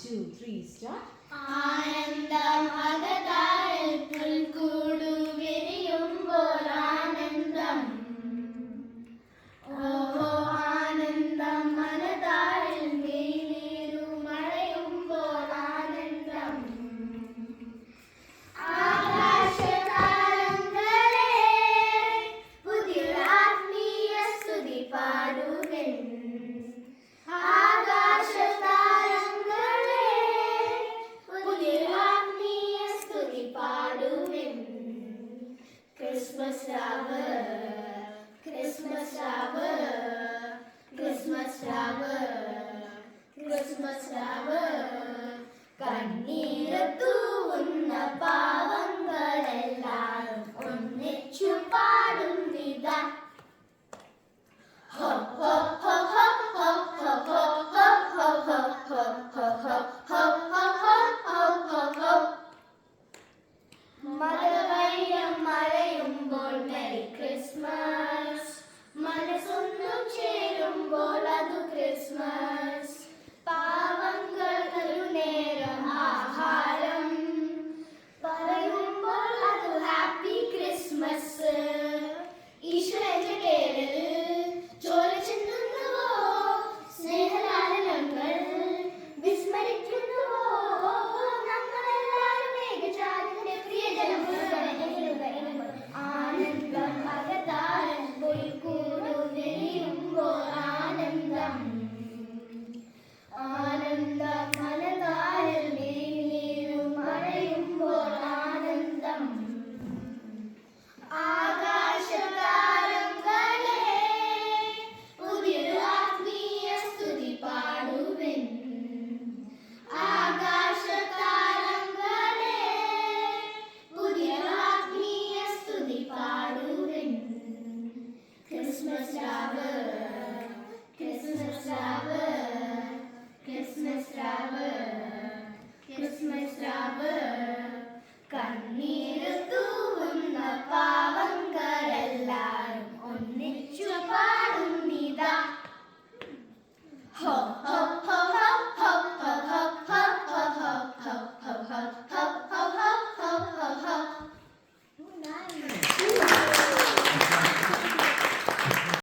2, 3, start. ആനന്ദം അകതാരിൽ പുൽക്കൂടു വിരിയുമ്പോൾ ആനന്ദം. ഓഹോ ആനന്ദം മനതാരിൽ നീരു മഴയുമ്പോൾ ആനന്ദം. ആകാശതാരങ്ങളെ പുതിയൊരാത്മീയ സ്തുതി പാടുവിൻ. Christmas flower, Christmas flower, Christmas flower, Christmas flower. കണ്ണീര് തൂവുന്ന പാവങ്ങളെല്ലാം ഒന്നിച്ചു പാടുന്നിതാ. ഹോ ഹോ ഹോ ഹോ ഹോ ഹോ ഹോ ഹോ ഹോ ഹോ ഹോ ഹോ ഹോ ഹോ ഹോ ഹോ ഹോ. മഴവൈരം മഴയുമ്പോൾ മെറി ക്രിസ്മസ്. മനസ്സൊന്നും ചേരുമ്പോൾ അത് ക്രിസ്മസ്. പാവങ്ങൾക്കൊരു നേരം ആഹാരം പറയുമ്പോൾ അത് ഹാപ്പി ക്രിസ്മസ്. ഈശ്വരന്റെ പേരിൽ ചോര ചിന്തുന്നുവോ, സ്നേഹലാലനങ്ങൾ വിസ്മരിക്കുന്നുവോ, നമ്മളെല്ലാവരും ഏകജാതിയുടെ പ്രിയജനം. ആനന്ദം അകതാരൻ പുൽക്കൂടു വിരിയുമ്പോൾ ആനന്ദം. ആനന്ദം മനതാരിൽ നീരു മഴയുമ്പോൾ ആനന്ദം. ആകാശതാരങ്ങളെ പുതിയൊരു ആത്മീയ സ്തുതി പാടുവിൻ. ആകാശതാരങ്ങളെ പുതിയൊരു ആത്മീയ സ്തുതി പാടുവിൻ. Christmas flower, Christmas flower, Christmas flower, Christmas flower. കണ്ണീര് തൂവുന്ന